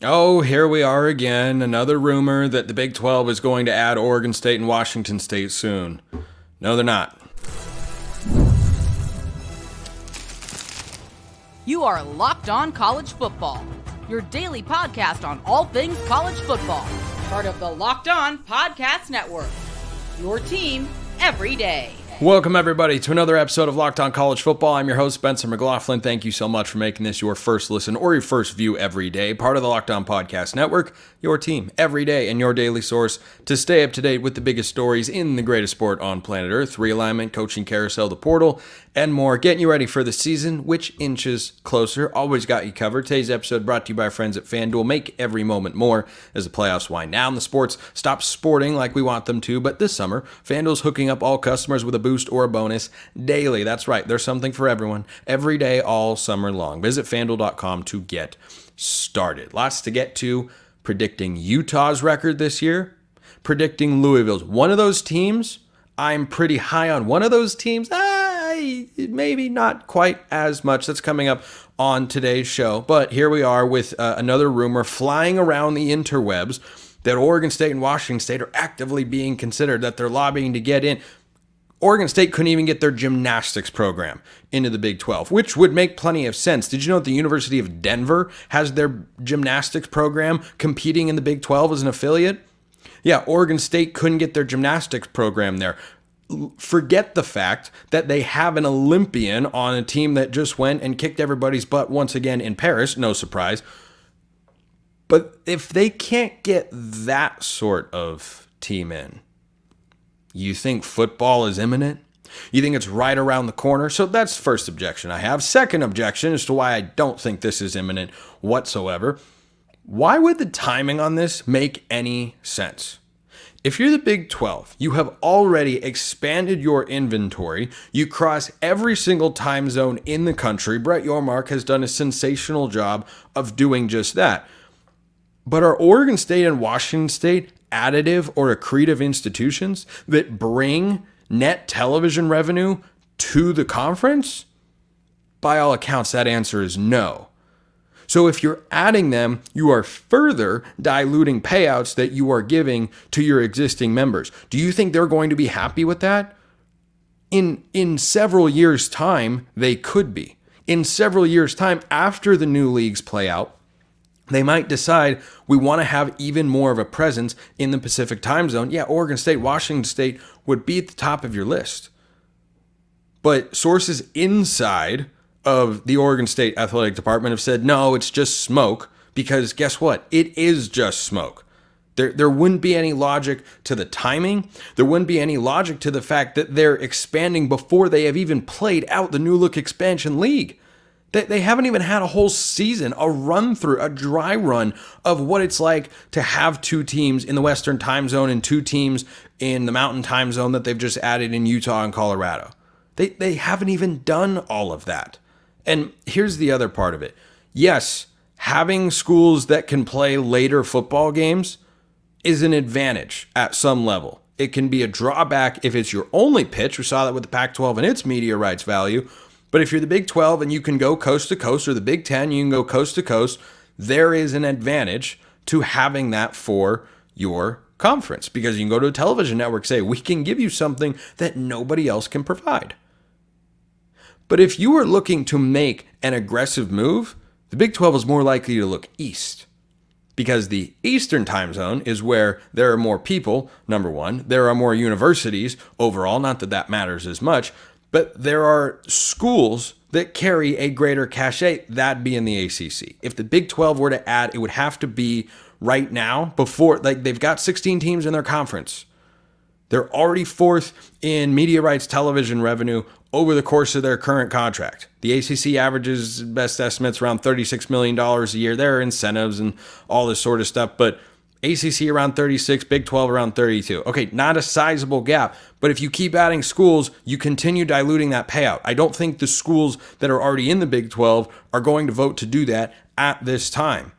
Oh, here we are again. Another rumor that the Big 12 is going to add Oregon State and Washington State soon. No, they're not. You are Locked On College Football, your daily podcast on all things college football. Part of the Locked On Podcast Network, your team every day. Welcome, everybody, to another episode of Locked On College Football. I'm your host, Spencer McLaughlin. Thank you so much for making this your first listen or your first view every day. Part of the Locked On Podcast Network, your team every day and your daily source to stay up to date with the biggest stories in the greatest sport on planet Earth, realignment, coaching carousel, the portal, and more. Getting you ready for the season, which inches closer. Always got you covered. Today's episode brought to you by our friends at FanDuel. Make every moment more as the playoffs wind down. The sports stop sporting like we want them to, but this summer, FanDuel's hooking up all customers with a boost or a bonus daily. That's right. There's something for everyone every day, all summer long. Visit FanDuel.com to get started. Lots to get to. Predicting Utah's record this year. Predicting Louisville's. One of those teams, I'm pretty high on. One of those teams, maybe not quite as much. That's coming up on today's show. But here we are with another rumor flying around the interwebs that Oregon State and Washington State are actively being considered, that they're lobbying to get in. Oregon State couldn't even get their gymnastics program into the Big 12, which would make plenty of sense. Did you know that the University of Denver has their gymnastics program competing in the Big 12 as an affiliate? Yeah, Oregon State couldn't get their gymnastics program there. Forget the fact that they have an Olympian on a team that just went and kicked everybody's butt once again in Paris. No surprise. But if they can't get that sort of team in, you think football is imminent? You think it's right around the corner? So that's the first objection I have. Second objection as to why I don't think this is imminent whatsoever. Why would the timing on this make any sense? If you're the Big 12, you have already expanded your inventory. You cross every single time zone in the country. Brett Yormark has done a sensational job of doing just that. But are Oregon State and Washington State additive or accretive institutions that bring net television revenue to the conference? By all accounts, that answer is no. So if you're adding them, you are further diluting payouts that you are giving to your existing members. Do you think they're going to be happy with that? In several years' time, they could be. In several years' time, after the new leagues play out, they might decide we want to have even more of a presence in the Pacific time zone. Yeah, Oregon State, Washington State would be at the top of your list. But sources inside of the Oregon State Athletic Department have said, no, it's just smoke, because guess what? It is just smoke. There wouldn't be any logic to the timing. There wouldn't be any logic to the fact that they're expanding before they have even played out the new look expansion league. They haven't even had a whole season, a run through, a dry run of what it's like to have two teams in the Western time zone and two teams in the Mountain time zone that they've just added in Utah and Colorado. They haven't even done all of that. And here's the other part of it. Yes, having schools that can play later football games is an advantage at some level. It can be a drawback if it's your only pitch. We saw that with the Pac-12 and its media rights value. But if you're the Big 12 and you can go coast to coast, or the Big 10, you can go coast to coast, there is an advantage to having that for your conference, because you can go to a television network and say, we can give you something that nobody else can provide. But if you are looking to make an aggressive move, the Big 12 is more likely to look east, because the Eastern time zone is where there are more people, number one. There are more universities overall, not that that matters as much, but there are schools that carry a greater cachet, that being the ACC. If the Big 12 were to add, it would have to be right now, before, like, they've got 16 teams in their conference. They're already fourth in media rights television revenue over the course of their current contract. The ACC averages, best estimates, around $36 million a year. There are incentives and all this sort of stuff, but ACC around 36, Big 12 around 32. Okay, not a sizable gap, but if you keep adding schools, you continue diluting that payout. I don't think the schools that are already in the Big 12 are going to vote to do that at this time.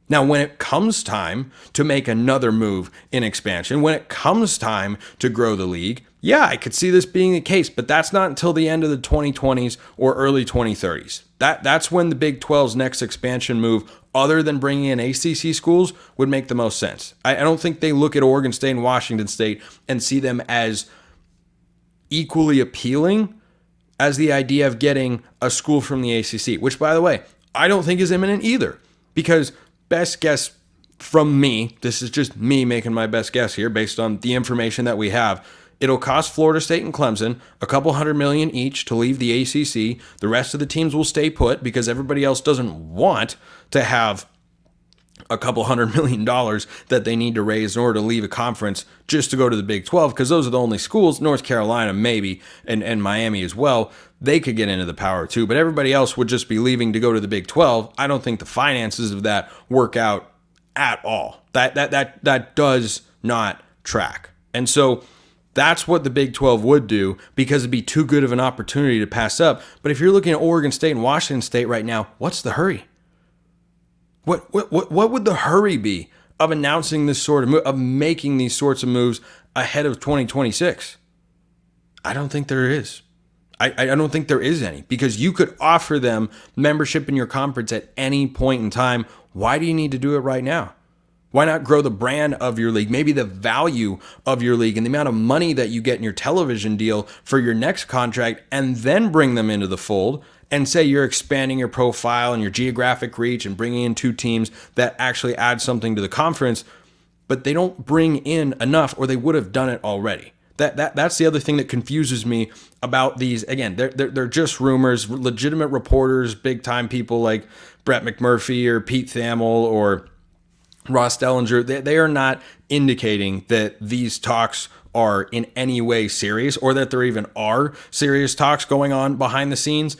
Now, when it comes time to make another move in expansion, when it comes time to grow the league, yeah, I could see this being the case, but that's not until the end of the 2020s or early 2030s. That's when the Big 12's next expansion move other than bringing in ACC schools would make the most sense. I don't think they look at Oregon State and Washington State and see them as equally appealing as the idea of getting a school from the ACC, which, by the way, I don't think is imminent either. Because best guess from me, this is just me making my best guess here based on the information that we have, it'll cost Florida State and Clemson a couple $100 million each to leave the ACC. The rest of the teams will stay put because everybody else doesn't want to have a couple $100 million that they need to raise in order to leave a conference just to go to the Big 12, because those are the only schools. North Carolina maybe, and Miami as well. They could get into the Power 2, but everybody else would just be leaving to go to the Big 12. I don't think the finances of that work out at all. That does not track. And so that's what the Big 12 would do, because it'd be too good of an opportunity to pass up. But if you're looking at Oregon State and Washington State right now, what's the hurry? What would the hurry be of announcing this sort of move, of making these sorts of moves ahead of 2026? I don't think there is. I don't think there is any, because you could offer them membership in your conference at any point in time. Why do you need to do it right now? Why not grow the brand of your league, maybe the value of your league and the amount of money that you get in your television deal for your next contract, and then bring them into the fold and say you're expanding your profile and your geographic reach and bringing in two teams that actually add something to the conference, but they don't bring in enough, or they would have done it already. That's the other thing that confuses me about these. Again, they're just rumors. Legitimate reporters, big time people like Brett McMurphy or Pete Thamel or Ross Dellinger, they are not indicating that these talks are in any way serious, or that there even are serious talks going on behind the scenes.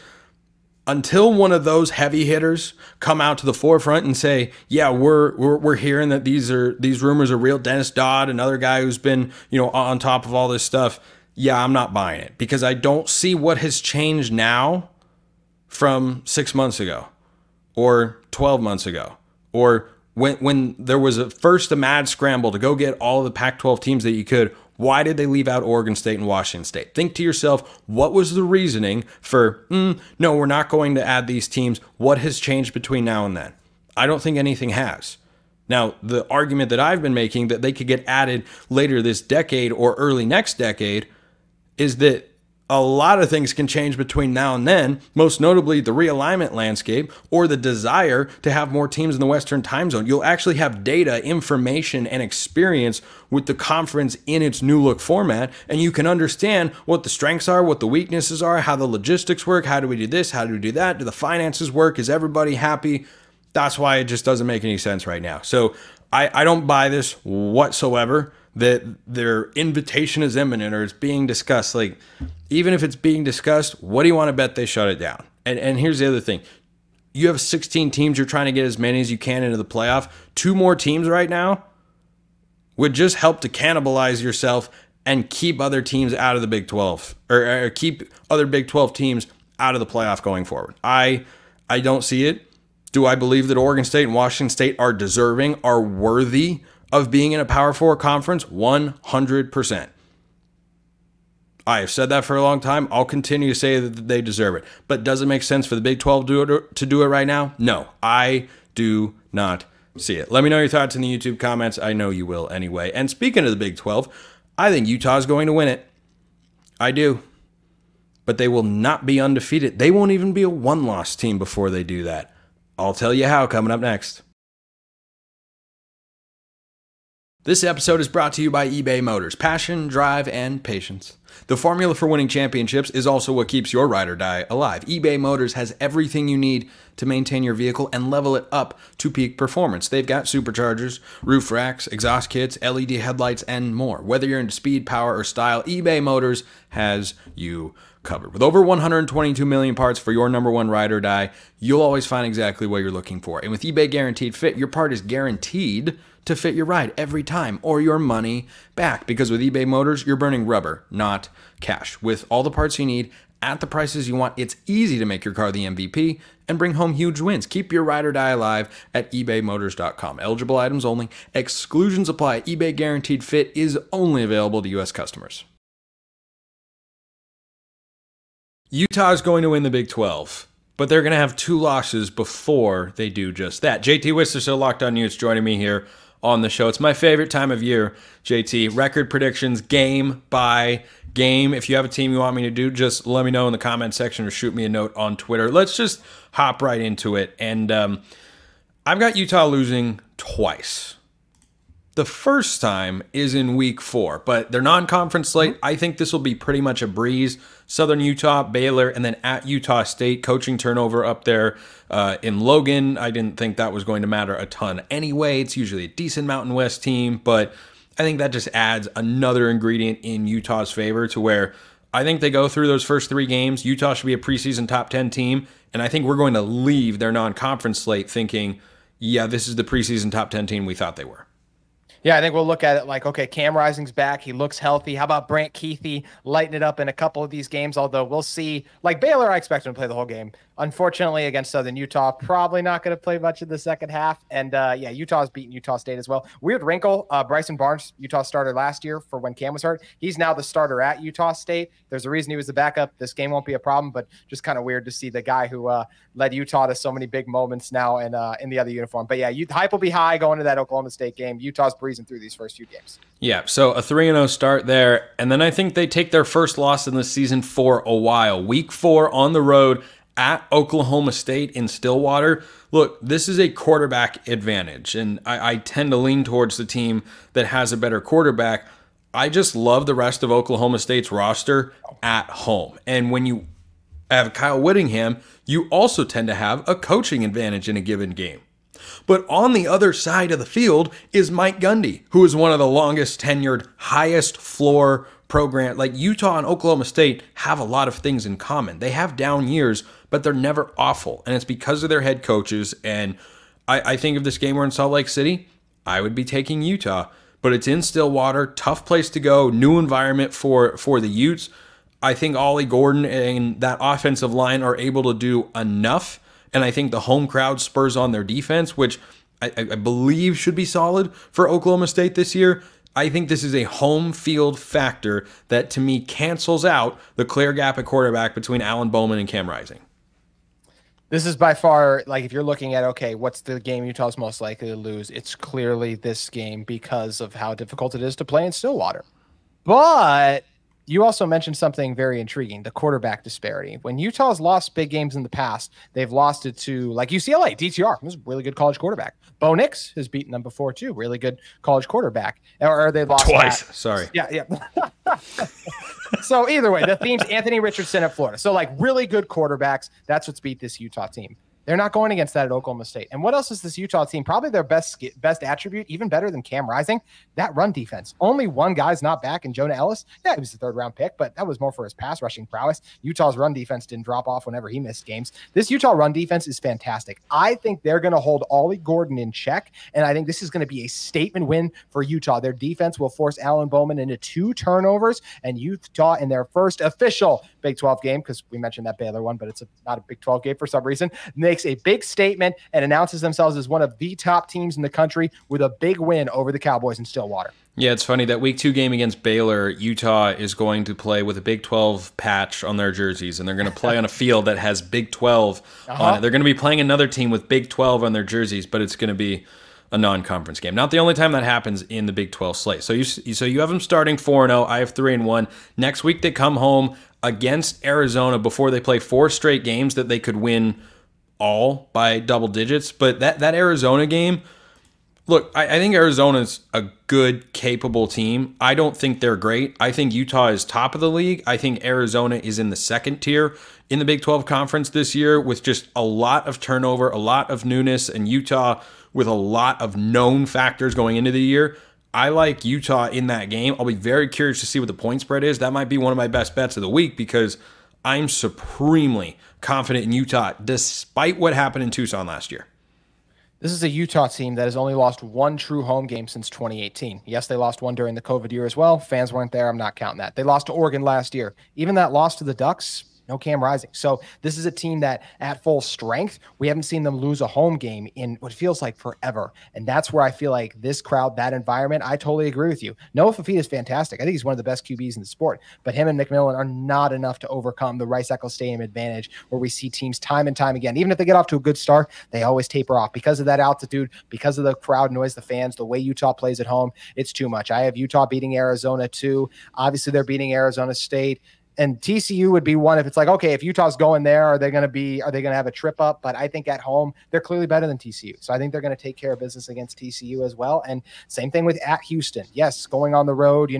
Until one of those heavy hitters come out to the forefront and say, yeah, we're hearing that these rumors are real. Dennis Dodd, another guy who's been, on top of all this stuff. Yeah, I'm not buying it, because I don't see what has changed now from 6 months ago or 12 months ago, or when there was a mad scramble to go get all the Pac-12 teams that you could. Why did they leave out Oregon State and Washington State? Think to yourself, what was the reasoning for, no, we're not going to add these teams? What has changed between now and then? I don't think anything has. Now, the argument that I've been making that they could get added later this decade or early next decade is that a lot of things can change between now and then, most notably the realignment landscape or the desire to have more teams in the Western time zone. You'll actually have data, information, and experience with the conference in its new look format, and you can understand what the strengths are, what the weaknesses are, how the logistics work, how do we do this, how do we do that, do the finances work, is everybody happy? That's why it just doesn't make any sense right now. So I don't buy this whatsoever, that their invitation is imminent or it's being discussed. Like, even if it's being discussed, what do you want to bet they shut it down? And here's the other thing. You have 16 teams. You're trying to get as many as you can into the playoff. 2 more teams right now would just help to cannibalize yourself and keep other teams out of the Big 12, or keep other Big 12 teams out of the playoff going forward. I don't see it. Do I believe that Oregon State and Washington State are deserving, are worthy of being in a Power 4 conference? 100%. I have said that for a long time. I'll continue to say that they deserve it. But does it make sense for the Big 12 to do it right now? No, I do not see it. Let me know your thoughts in the YouTube comments. I know you will anyway. And speaking of the Big 12, I think Utah's going to win it. I do. But they will not be undefeated. They won't even be a one-loss team before they do that. I'll tell you how coming up next. This episode is brought to you by eBay Motors. Passion, drive, and patience. The formula for winning championships is also what keeps your ride or die alive. eBay Motors has everything you need to maintain your vehicle and level it up to peak performance. They've got superchargers, roof racks, exhaust kits, LED headlights, and more. Whether you're into speed, power, or style, eBay Motors has you covered. With over 122 million parts for your number one ride or die, you'll always find exactly what you're looking for. And with eBay Guaranteed Fit, your part is guaranteed to fit your ride every time, or your money back. Because with eBay Motors, you're burning rubber, not cash. With all the parts you need at the prices you want, it's easy to make your car the MVP and bring home huge wins. Keep your ride or die alive at ebaymotors.com. Eligible items only. Exclusions apply. eBay Guaranteed Fit is only available to U.S. customers. Utah is going to win the Big 12, but they're going to have 2 losses before they do just that. JT Wistrcill, Locked On Utes, joining me here on the show. It's my favorite time of year, JT. Record predictions, game by game. If you have a team you want me to do, just let me know in the comment section or shoot me a note on Twitter. Let's just hop right into it. And I've got Utah losing twice. The first time is in week 4, but their non-conference slate, I think this will be pretty much a breeze. Southern Utah, Baylor, and then at Utah State, coaching turnover up there in Logan. I didn't think that was going to matter a ton anyway. It's usually a decent Mountain West team, but I think that just adds another ingredient in Utah's favor to where I think they go through those first 3 games. Utah should be a preseason top 10 team, and I think we're going to leave their non-conference slate thinking, yeah, this is the preseason top 10 team we thought they were. Yeah, I think we'll look at it like, okay, Cam Rising's back. He looks healthy. How about Brant Keithy lighting it up in a couple of these games? Although we'll see. Like Baylor, I expect him to play the whole game. Unfortunately, against Southern Utah, probably not going to play much of the second half. And yeah, Utah's beaten Utah State as well. Weird wrinkle, Bryson Barnes, Utah starter last year for when Cam was hurt. He's now the starter at Utah State. There's a reason he was the backup. This game won't be a problem, but just kind of weird to see the guy who led Utah to so many big moments now in the other uniform. But yeah, hype will be high going to that Oklahoma State game. Utah's breezing through these first few games. Yeah, so a 3-0 start there. And then I think they take their first loss in the season for a while. Week 4 on the road at Oklahoma State in Stillwater. Look, this is a quarterback advantage, and I tend to lean towards the team that has a better quarterback. I just love the rest of Oklahoma State's roster at home. And when you have Kyle Whittingham, you also tend to have a coaching advantage in a given game. But on the other side of the field is Mike Gundy, who is one of the longest tenured, highest floor program. Like Utah and Oklahoma State have a lot of things in common. They have down years, but they're never awful. And it's because of their head coaches. And I think if this game were in Salt Lake City, I would be taking Utah. But it's in Stillwater, tough place to go, new environment for the Utes. I think Ollie Gordon and that offensive line are able to do enough. And I think the home crowd spurs on their defense, which I believe should be solid for Oklahoma State this year. I think this is a home field factor that, to me, cancels out the clear gap at quarterback between Alan Bowman and Cam Rising. This is by far, like, if you're looking at, okay, what's the game Utah's most likely to lose? It's clearly this game because of how difficult it is to play in Stillwater. But you also mentioned something very intriguing, the quarterback disparity. When Utah's lost big games in the past, they've lost it to, like, UCLA, DTR. This is a really good college quarterback. Bo Nix has beaten them before, too. Really good college quarterback. Or they lost twice. That. Sorry. Yeah. So either way, the theme's Anthony Richardson at Florida. So, like, really good quarterbacks. That's what's beat this Utah team. They're not going against that at Oklahoma State. And what else is this Utah team? Probably their best attribute, even better than Cam Rising, that run defense. Only one guy's not back in Jonah Ellis. Yeah, he was the 3rd-round pick, but that was more for his pass rushing prowess. Utah's run defense didn't drop off whenever he missed games. This Utah run defense is fantastic. I think they're going to hold Ollie Gordon in check, and I think this is going to be a statement win for Utah. Their defense will force Alan Bowman into 2 turnovers, and Utah in their first official Big 12 game, because we mentioned that Baylor one, but it's not a Big 12 game for some reason, makes a big statement and announces themselves as one of the top teams in the country with a big win over the Cowboys in Stillwater. Yeah, it's funny that week 2 game against Baylor, Utah is going to play with a Big 12 patch on their jerseys, and they're going to play on a field that has Big 12 on it. They're going to be playing another team with Big 12 on their jerseys, but it's going to be a non-conference game. Not the only time that happens in the Big 12 slate. So you have them starting 4-0. I have 3-1. Next week they come home against Arizona before they play 4 straight games that they could win all by double digits. But that Arizona game, look, I think Arizona's a good, capable team. I don't think they're great. I think Utah is top of the league. I think Arizona is in the 2nd tier in the Big 12 conference this year with just a lot of turnover, a lot of newness, and Utah with a lot of known factors going into the year. I like Utah in that game. I'll be very curious to see what the point spread is. That might be one of my best bets of the week because I'm supremely confident in Utah despite what happened in Tucson last year. This is a Utah team that has only lost 1 true home game since 2018. Yes, they lost one during the COVID year as well. Fans weren't there. I'm not counting that. They lost to Oregon last year. Even that loss to the Ducks, No Cam Rising. So this is a team that at full strength, we haven't seen them lose a home game in what feels like forever. And that's where I feel like this crowd, that environment, I totally agree with you. Noah Fafita is fantastic. I think he's one of the best QBs in the sport, but him and McMillan are not enough to overcome the Rice-Eccles Stadium advantage, where we see teams time and time again, even if they get off to a good start, they always taper off because of that altitude, because of the crowd noise, the fans, the way Utah plays at home. It's too much. I have Utah beating Arizona too. Obviously they're beating Arizona State. And TCU would be one if it's like, okay, if Utah's going there, are they going to have a trip up? But I think at home, they're clearly better than TCU. So I think they're going to take care of business against TCU as well. And same thing with at Houston. Yes, going on the road,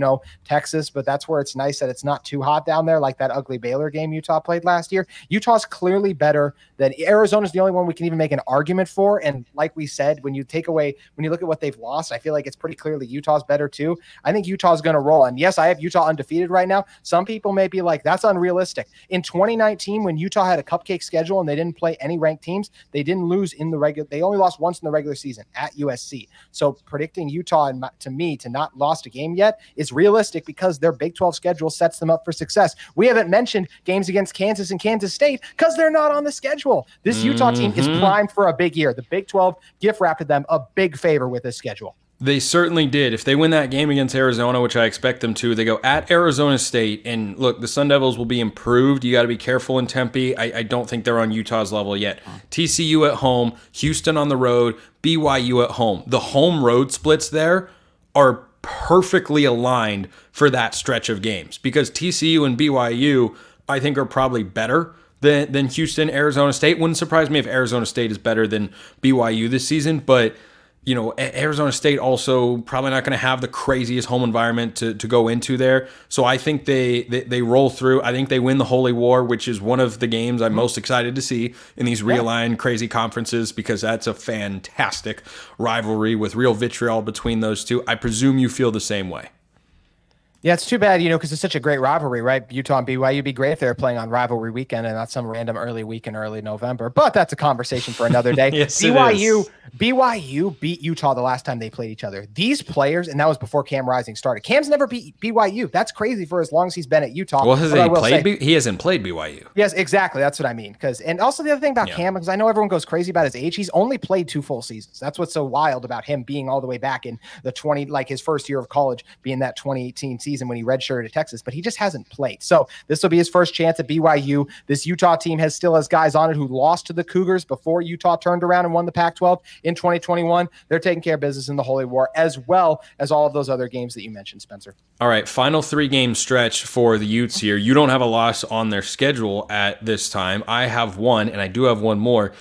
Texas, but that's where it's nice that it's not too hot down there, like that ugly Baylor game Utah played last year. Utah's clearly better than Arizona's the only one we can even make an argument for. And like we said, when you look at what they've lost, I feel like it's pretty clearly Utah's better too. I think Utah's going to roll. And yes, I have Utah undefeated right now. Some people may be like, that's unrealistic. In 2019, when Utah had a cupcake schedule and they didn't play any ranked teams, they didn't lose in the regular. They only lost once in the regular season at USC. So predicting Utah, to me, to not lost a game yet is realistic because their Big 12 schedule sets them up for success. We haven't mentioned games against Kansas and Kansas State because they're not on the schedule. This Utah team is primed for a big year. The Big 12 gift wrapped them a big favor with this schedule. They certainly did. If they win that game against Arizona, which I expect them to, they go at Arizona State. And look, the Sun Devils will be improved. You got to be careful in Tempe. I don't think they're on Utah's level yet. TCU at home, Houston on the road, BYU at home. The home road splits there are perfectly aligned for that stretch of games because TCU and BYU, I think, are probably better than Houston, Arizona State. Wouldn't surprise me if Arizona State is better than BYU this season, but Arizona State also probably not going to have the craziest home environment to go into there. So I think they roll through. I think they win the Holy War, which is one of the games I'm most excited to see in these realigned crazy conferences because that's a fantastic rivalry with real vitriol between those two. I presume you feel the same way. Yeah, it's too bad, because it's such a great rivalry, right? Utah and BYU would be great if they were playing on rivalry weekend and not some random early week in early November. But that's a conversation for another day. Yes, BYU beat Utah the last time they played each other. These players, and that was before Cam Rising started. Cam's never beat BYU. That's crazy for as long as he's been at Utah. Well, he hasn't played BYU. Yes, exactly. That's what I mean. And also the other thing about Cam, because I know everyone goes crazy about his age, he's only played 2 full seasons. That's what's so wild about him being all the way back in the his first year of college, being that 2018 season when he redshirted at Texas, but he just hasn't played. So this will be his first chance at BYU. This Utah team still has guys on it who lost to the Cougars before Utah turned around and won the Pac-12 in 2021. They're taking care of business in the Holy War, as well as all of those other games that you mentioned, Spencer. All right, final 3-game stretch for the Utes here. You don't have a loss on their schedule at this time. I have one, and I do have one more.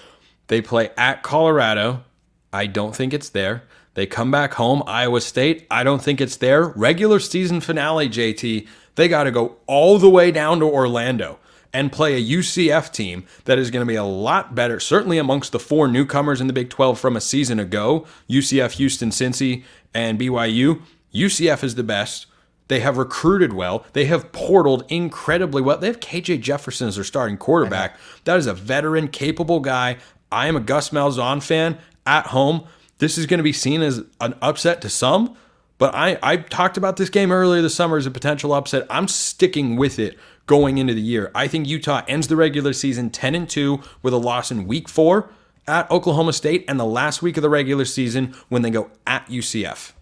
They play at Colorado. I don't think it's there. They come back home, Iowa State. I don't think it's there. Regular season finale, JT. They got to go all the way down to Orlando and play a UCF team that is going to be a lot better, certainly amongst the 4 newcomers in the Big 12 from a season ago, UCF, Houston, Cincy, and BYU. UCF is the best. They have recruited well. They have portaled incredibly well. They have KJ Jefferson as their starting quarterback. That is a veteran, capable guy. I am a Gus Malzahn fan at home. This is going to be seen as an upset to some, but I talked about this game earlier this summer as a potential upset. I'm sticking with it going into the year. I think Utah ends the regular season 10-2 with a loss in week 4 at Oklahoma State and the last week of the regular season when they go at UCF.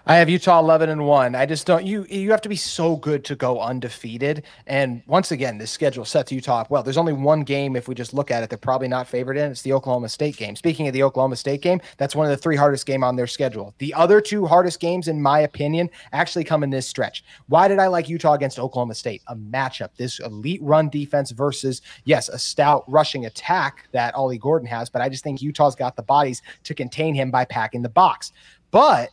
I have Utah 11-1. I just don't. You have to be so good to go undefeated. And once again, this schedule sets Utah up well. There's only one game, if we just look at it, they're probably not favored in. It's the Oklahoma State game. Speaking of the Oklahoma State game, that's one of the 3 hardest games on their schedule. The other 2 hardest games, in my opinion, actually come in this stretch. Why did I like Utah against Oklahoma State? A matchup, this elite run defense versus, yes, a stout rushing attack that Ollie Gordon has, but I just think Utah's got the bodies to contain him by packing the box. But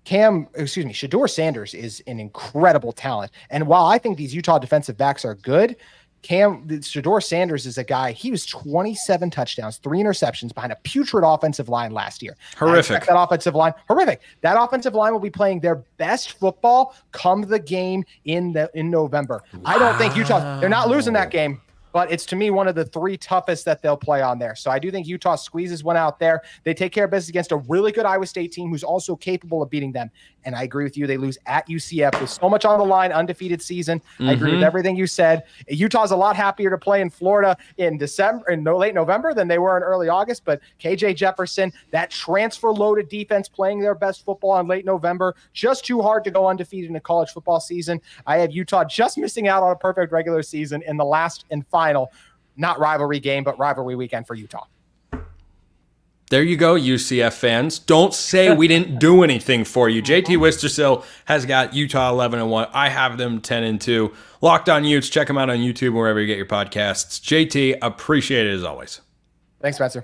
Shedeur Sanders is an incredible talent. And while I think these Utah defensive backs are good, Shedeur Sanders is a guy, he was 27 touchdowns, 3 interceptions behind a putrid offensive line last year. Horrific. That offensive line will be playing their best football come the game in November. Wow. I don't think they're not losing that game. but it's to me one of the 3 toughest that they'll play on there. So I do think Utah squeezes one out there. They take care of business against a really good Iowa State team who's also capable of beating them. And I agree with you. They lose at UCF with so much on the line, undefeated season. I agree with everything you said. Utah's a lot happier to play in Florida in late November than they were in early August. But KJ Jefferson, that transfer-loaded defense playing their best football in late November, just too hard to go undefeated in a college football season. I have Utah just missing out on a perfect regular season in the last and final, not rivalry game, but rivalry weekend for Utah. There you go, UCF fans. Don't say we didn't do anything for you. JT Wistrcill has got Utah 11-1. I have them 10-2. Locked On Utes. Check them out on YouTube, wherever you get your podcasts. JT, appreciate it as always. Thanks, Spencer.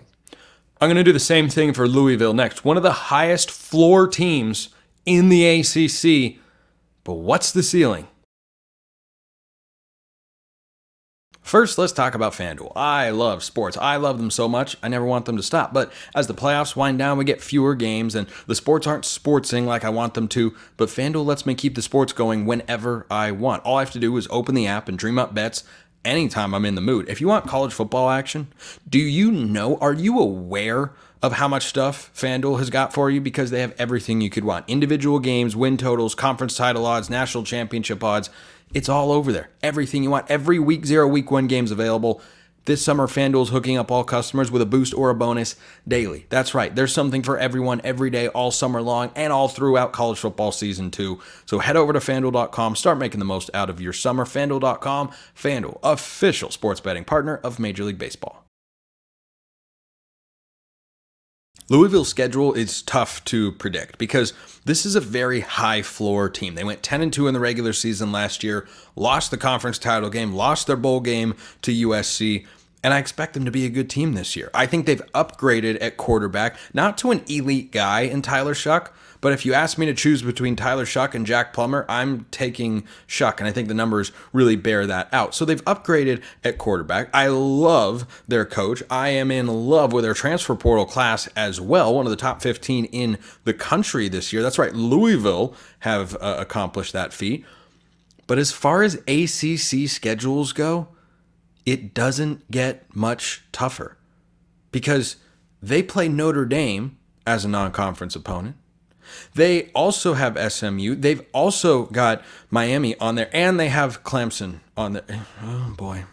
I'm going to do the same thing for Louisville next. One of the highest floor teams in the ACC. But what's the ceiling? First, let's talk about FanDuel. I love sports. I love them so much, I never want them to stop. But as the playoffs wind down, we get fewer games, and the sports aren't sportsing like I want them to. But FanDuel lets me keep the sports going whenever I want. All I have to do is open the app and dream up bets anytime I'm in the mood. If you want college football action, are you aware of how much stuff FanDuel has got for you? Because they have everything you could want. Individual games, win totals, conference title odds, national championship odds. It's all over there. Everything you want. Every week 0, week 1 games available. This summer, FanDuel's hooking up all customers with a boost or a bonus daily. That's right. There's something for everyone every day, all summer long, and all throughout college football season too. So head over to FanDuel.com. Start making the most out of your summer. FanDuel.com. FanDuel, official sports betting partner of Major League Baseball. Louisville's schedule is tough to predict because this is a very high floor team. They went 10-2 in the regular season last year, lost the conference title game, lost their bowl game to USC, and I expect them to be a good team this year. I think they've upgraded at quarterback, not to an elite guy in Tyler Shuck, but if you ask me to choose between Tyler Shuck and Jack Plummer, I'm taking Shuck, and I think the numbers really bear that out. So they've upgraded at quarterback. I love their coach. I am in love with their transfer portal class as well, one of the top 15 in the country this year. That's right, Louisville have accomplished that feat. But as far as ACC schedules go, it doesn't get much tougher because they play Notre Dame as a non-conference opponent. They also have SMU. They've also got Miami on there, and they have Clemson on there. Oh, boy.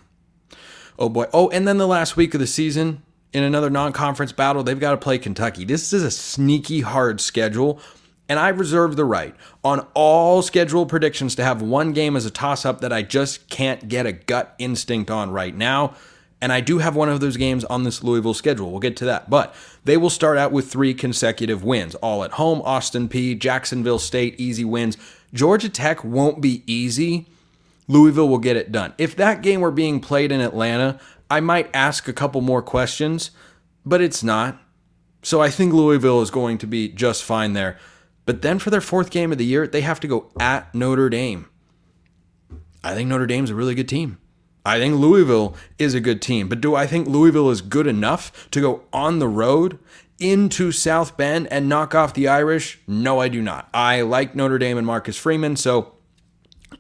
Oh, boy. Oh, and then the last week of the season, in another non-conference battle, they've got to play Kentucky. This is a sneaky hard schedule, and I reserve the right on all schedule predictions to have one game as a toss-up that I just can't get a gut instinct on right now. And I do have one of those games on this Louisville schedule. We'll get to that. But they will start out with 3 consecutive wins. All at home, Austin Peay, Jacksonville State, easy wins. Georgia Tech won't be easy. Louisville will get it done. If that game were being played in Atlanta, I might ask a couple more questions, but it's not. So I think Louisville is going to be just fine there. But then for their 4th game of the year, they have to go at Notre Dame. I think Notre Dame's a really good team. I think Louisville is a good team, but do I think Louisville is good enough to go on the road into South Bend and knock off the Irish? No, I do not. I like Notre Dame and Marcus Freeman, so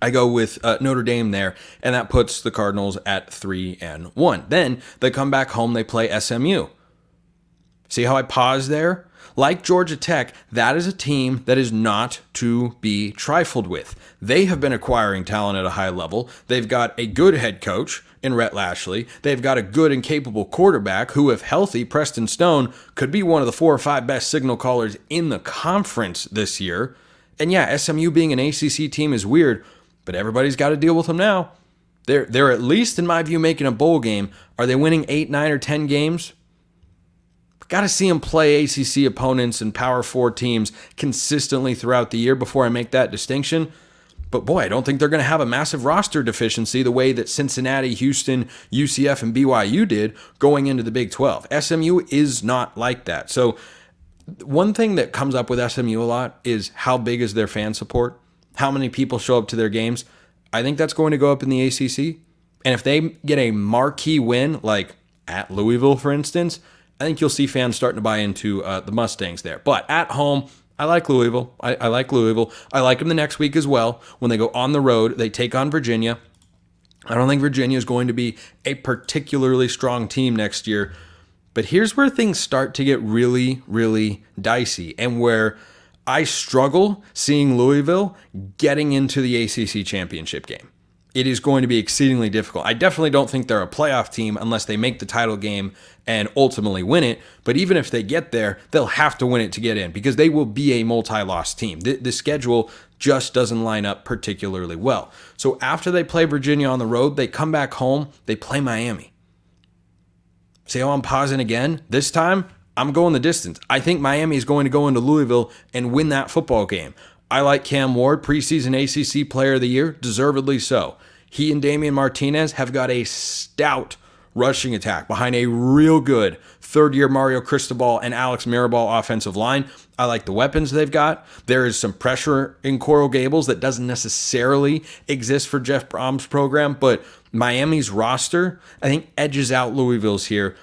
I go with Notre Dame there, and that puts the Cardinals at 3-1. Then they come back home, they play SMU. See how I paused there? Like Georgia Tech, that is a team that is not to be trifled with. They have been acquiring talent at a high level. They've got a good head coach in Rhett Lashley. They've got a good and capable quarterback who, if healthy, Preston Stone, could be one of the 4 or 5 best signal callers in the conference this year. And yeah, SMU being an ACC team is weird, but everybody's got to deal with them now. They're at least, in my view, making a bowl game. Are they winning 8, 9, or 10 games? Got to see them play ACC opponents and Power 4 teams consistently throughout the year before I make that distinction. But boy, I don't think they're going to have a massive roster deficiency the way that Cincinnati, Houston, UCF, and BYU did going into the Big 12. SMU is not like that. So one thing that comes up with SMU a lot is how big is their fan support? How many people show up to their games? I think that's going to go up in the ACC. And if they get a marquee win, like at Louisville, for instance, I think you'll see fans starting to buy into the Mustangs there. But at home, I like Louisville. I like Louisville. I like them the next week as well. When they go on the road, they take on Virginia. I don't think Virginia is going to be a particularly strong team next year. But here's where things start to get really, really dicey, and where I struggle seeing Louisville getting into the ACC Championship game. It is going to be exceedingly difficult. I definitely don't think they're a playoff team unless they make the title game and ultimately win it. But even if they get there, they'll have to win it to get in because they will be a multi-loss team. The schedule just doesn't line up particularly well. So after they play Virginia on the road, they come back home, they play Miami. See how I'm pausing again? This time, I'm going the distance. I think Miami is going to go into Louisville and win that football game. I like Cam Ward, preseason ACC Player of the Year, deservedly so. He and Damian Martinez have got a stout rushing attack behind a real good third-year Mario Cristobal and Alex Mirabal offensive line. I like the weapons they've got. There is some pressure in Coral Gables that doesn't necessarily exist for Jeff Brohm's program, but Miami's roster, I think, edges out Louisville's here,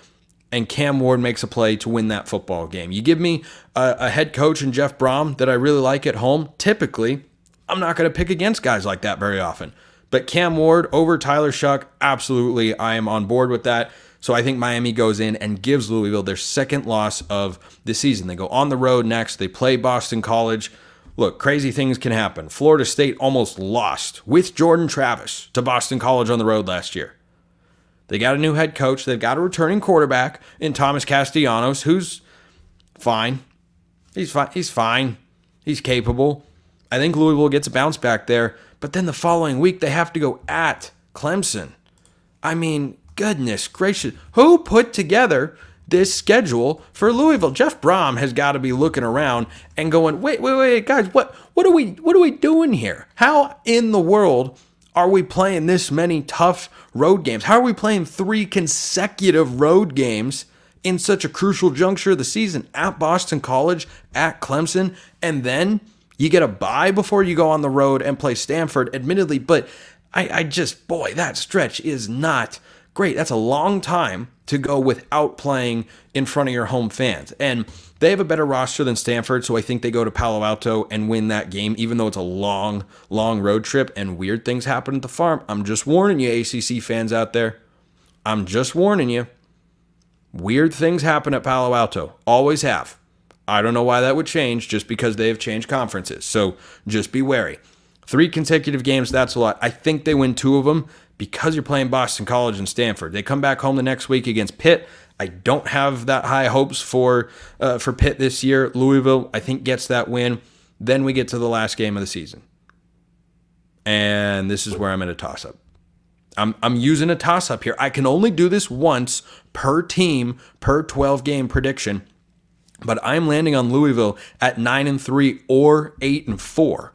and Cam Ward makes a play to win that football game. You give me a head coach in Jeff Brohm that I really like at home, typically, I'm not going to pick against guys like that very often. But Cam Ward over Tyler Shuck, absolutely, I am on board with that. So I think Miami goes in and gives Louisville their second loss of the season. They go on the road next. They play Boston College. Look, crazy things can happen. Florida State almost lost with Jordan Travis to Boston College on the road last year. They got a new head coach. They've got a returning quarterback in Thomas Castellanos, who's fine. He's fine. He's fine. He's capable. I think Louisville gets a bounce back there. But then the following week, they have to go at Clemson. I mean, goodness gracious. Who put together this schedule for Louisville? Jeff Brohm has got to be looking around and going, wait, guys, what are we doing here? How in the world are we playing this many tough road games? How are we playing 3 consecutive road games in such a crucial juncture of the season at Boston College, at Clemson, and then you get a bye before you go on the road and play Stanford, admittedly, but I just, boy, that stretch is not great. That's a long time to go without playing in front of your home fans. And they have a better roster than Stanford, so I think they go to Palo Alto and win that game, even though it's a long, long road trip and weird things happen at the farm. I'm just warning you, ACC fans out there. I'm just warning you. Weird things happen at Palo Alto. Always have. I don't know why that would change just because they have changed conferences. So just be wary. 3 consecutive games, that's a lot. I think they win 2 of them because you're playing Boston College and Stanford. They come back home the next week against Pitt. I don't have that high hopes for Pitt this year. Louisville, I think, gets that win. Then we get to the last game of the season. And this is where I'm in a toss-up. I'm using a toss-up here. I can only do this once per team, per 12-game prediction. But I'm landing on Louisville at 9-3 or 8-4,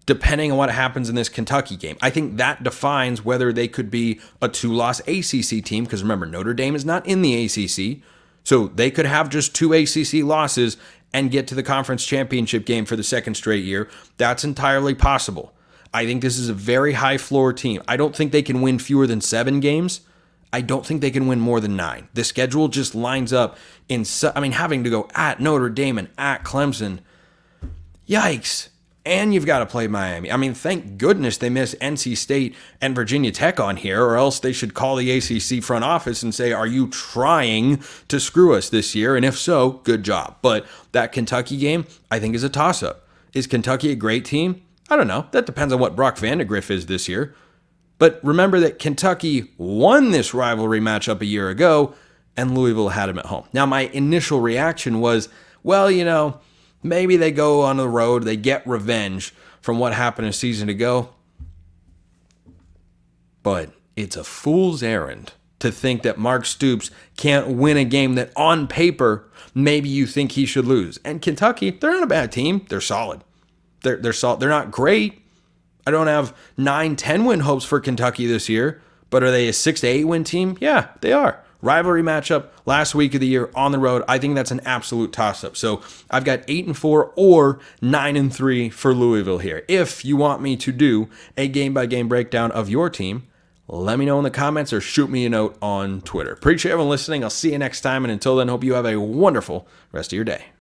depending on what happens in this Kentucky game. I think that defines whether they could be a 2-loss ACC team, because remember, Notre Dame is not in the ACC, so they could have just 2 ACC losses and get to the conference championship game for the second straight year. That's entirely possible. I think this is a very high floor team. I don't think they can win fewer than 7 games. I don't think they can win more than 9. The schedule just lines up having to go at Notre Dame and at Clemson. Yikes. And you've got to play Miami. Thank goodness they missed NC State and Virginia Tech on here, or else they should call the ACC front office and say, are you trying to screw us this year? And if so, good job. But that Kentucky game, I think, is a toss-up. Is Kentucky a great team? I don't know. That depends on what Brock Vandagriff is this year. But remember that Kentucky won this rivalry matchup a year ago, and Louisville had him at home. Now, my initial reaction was, well, maybe they go on the road, they get revenge from what happened a season ago. But it's a fool's errand to think that Mark Stoops can't win a game that on paper maybe you think he should lose. And Kentucky, they're not a bad team. They're solid. They're solid. They're not great. I don't have 9-10 win hopes for Kentucky this year, but are they a 6-8 win team? Yeah, they are. Rivalry matchup last week of the year on the road. I think that's an absolute toss-up. So I've got 8-4 or 9-3 for Louisville here. If you want me to do a game-by-game breakdown of your team, let me know in the comments or shoot me a note on Twitter. Appreciate everyone listening. I'll see you next time, and until then, hope you have a wonderful rest of your day.